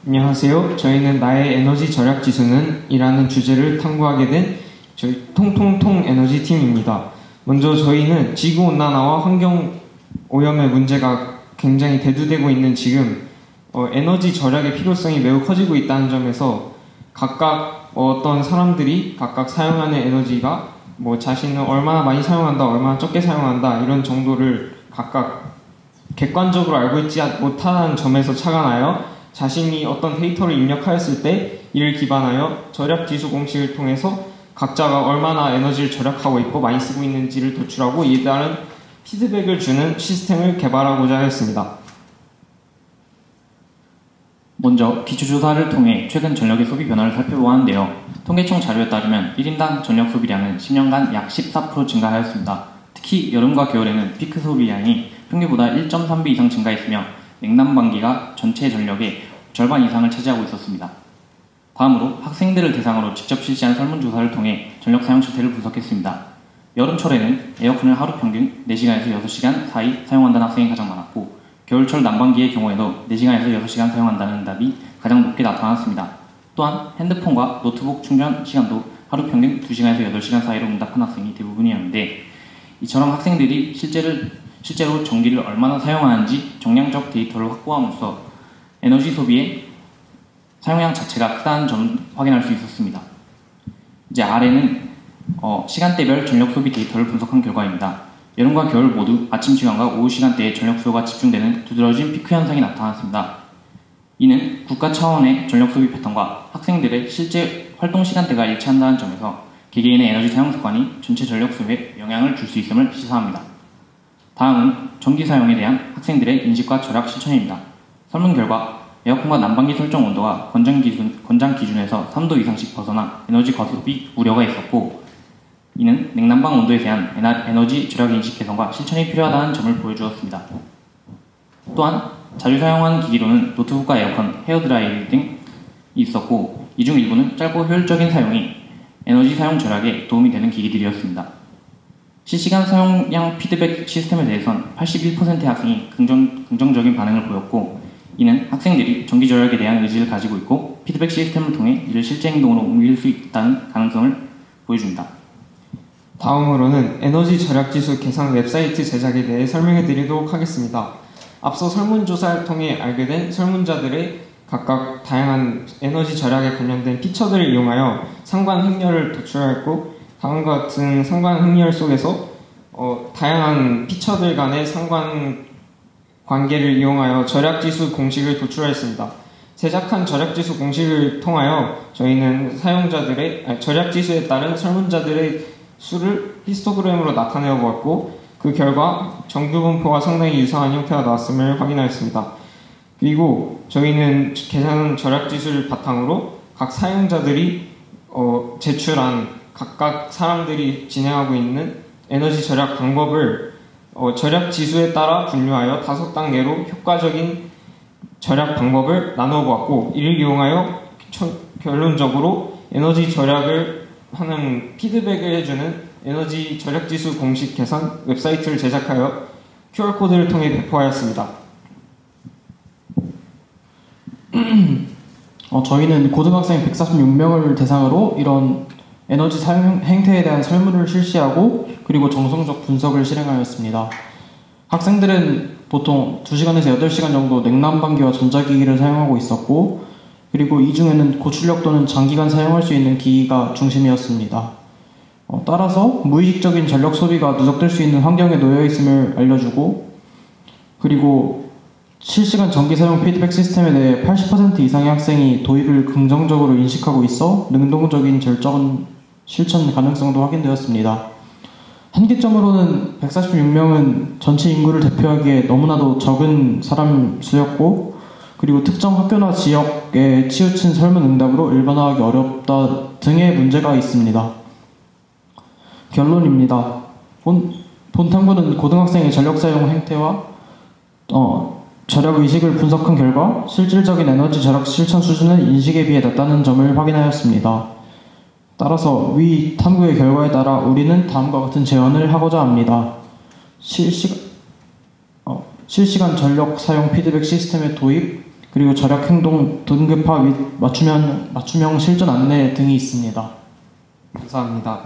안녕하세요. 저희는 나의 에너지 절약 지수는 이라는 주제를 탐구하게 된 저희 통통통 에너지 팀입니다. 먼저 저희는 지구온난화와 환경오염의 문제가 굉장히 대두되고 있는 지금 에너지 절약의 필요성이 매우 커지고 있다는 점에서 각각 어떤 사람들이 각각 사용하는 에너지가 자신은 얼마나 많이 사용한다, 얼마나 적게 사용한다 이런 정도를 각각 객관적으로 알고 있지 못하는 점에서 착안하여 자신이 어떤 데이터를 입력하였을 때 이를 기반하여 절약지수 공식을 통해서 각자가 얼마나 에너지를 절약하고 있고 많이 쓰고 있는지를 도출하고 이에 따른 피드백을 주는 시스템을 개발하고자 하였습니다. 먼저 기초조사를 통해 최근 전력의 소비 변화를 살펴보았는데요. 통계청 자료에 따르면 1인당 전력 소비량은 10년간 약 14% 증가하였습니다. 특히 여름과 겨울에는 피크 소비량이 평균보다 1.3배 이상 증가했으며 냉난방기가 전체 전력의 절반 이상을 차지하고 있었습니다. 다음으로 학생들을 대상으로 직접 실시한 설문조사를 통해 전력 사용 추세를 분석했습니다. 여름철에는 에어컨을 하루 평균 4시간에서 6시간 사이 사용한다는 학생이 가장 많았고 겨울철 난방기의 경우에도 4시간에서 6시간 사용한다는 답이 가장 높게 나타났습니다. 또한 핸드폰과 노트북 충전 시간도 하루 평균 2시간에서 8시간 사이로 응답한 학생이 대부분이었는데 이처럼 학생들이 실제로 전기를 얼마나 사용하는지 정량적 데이터를 확보함으로써 에너지 소비의 사용량 자체가 크다는 점을 확인할 수 있었습니다. 이제 아래는 시간대별 전력 소비 데이터를 분석한 결과입니다. 여름과 겨울 모두 아침 시간과 오후 시간대에 전력 수요가 집중되는 두드러진 피크 현상이 나타났습니다. 이는 국가 차원의 전력 소비 패턴과 학생들의 실제 활동 시간대가 일치한다는 점에서 개개인의 에너지 사용 습관이 전체 전력 소비에 영향을 줄 수 있음을 시사합니다. 다음은 전기 사용에 대한 학생들의 인식과 절약 실천입니다. 설문 결과 에어컨과 난방기 설정 온도가 권장 기준에서 3도 이상씩 벗어나 에너지 거습이 우려가 있었고 이는 냉난방 온도에 대한 에너지 절약 인식 개선과 실천이 필요하다는 점을 보여주었습니다. 또한 자주 사용하는 기기로는 노트북과 에어컨, 헤어드라이기 등이 있었고 이 중 일부는 짧고 효율적인 사용이 에너지 사용 절약에 도움이 되는 기기들이었습니다. 실시간 사용량 피드백 시스템에 대해선 81%의 학생이 긍정적인 반응을 보였고 이는 학생들이 전기 절약에 대한 의지를 가지고 있고 피드백 시스템을 통해 이를 실제 행동으로 옮길 수 있다는 가능성을 보여줍니다. 다음으로는 에너지 절약지수 계산 웹사이트 제작에 대해 설명해 드리도록 하겠습니다. 앞서 설문조사를 통해 알게 된 설문자들의 각각 다양한 에너지 절약에 관련된 피처들을 이용하여 상관 행렬을 도출하였고 다음과 같은 상관 행렬 속에서 다양한 피처들 간의 상관 관계를 이용하여 절약지수 공식을 도출하였습니다. 제작한 절약지수 공식을 통하여 저희는 절약지수에 따른 설문자들의 수를 히스토그램으로 나타내어 보았고 그 결과 정규분포와 상당히 유사한 형태가 나왔음을 확인하였습니다. 그리고 저희는 계산 절약지수를 바탕으로 각 사용자들이 제출한 각각 사람들이 진행하고 있는 에너지 절약 방법을 절약 지수에 따라 분류하여 5단계로 효과적인 절약 방법을 나누어 보았고 이를 이용하여 결론적으로 에너지 절약을 하는 피드백을 해주는 에너지 절약 지수 공식 계산 웹사이트를 제작하여 QR코드를 통해 배포하였습니다. 저희는 고등학생 146명을 대상으로 이런 에너지 사용 행태에 대한 설문을 실시하고 그리고 정성적 분석을 실행하였습니다. 학생들은 보통 2시간에서 8시간 정도 냉난방기와 전자기기를 사용하고 있었고 그리고 이 중에는 고출력 또는 장기간 사용할 수 있는 기기가 중심이었습니다. 따라서 무의식적인 전력 소비가 누적될 수 있는 환경에 놓여 있음을 알려주고 그리고 실시간 전기 사용 피드백 시스템에 대해 80% 이상의 학생이 도입을 긍정적으로 인식하고 있어 능동적인 실천 가능성도 확인되었습니다. 한계점으로는 146명은 전체 인구를 대표하기에 너무나도 적은 사람 수였고 그리고 특정 학교나 지역에 치우친 설문 응답으로 일반화하기 어렵다 등의 문제가 있습니다. 결론입니다. 본 탐구는 고등학생의 전력 사용 행태와 절약 의식을 분석한 결과 실질적인 에너지 절약 실천 수준은 인식에 비해 낮다는 점을 확인하였습니다. 따라서 위 탐구의 결과에 따라 우리는 다음과 같은 제언을 하고자 합니다. 실시간 전력 사용 피드백 시스템의 도입, 그리고 절약 행동 등급화 및 맞춤형 실전 안내 등이 있습니다. 감사합니다.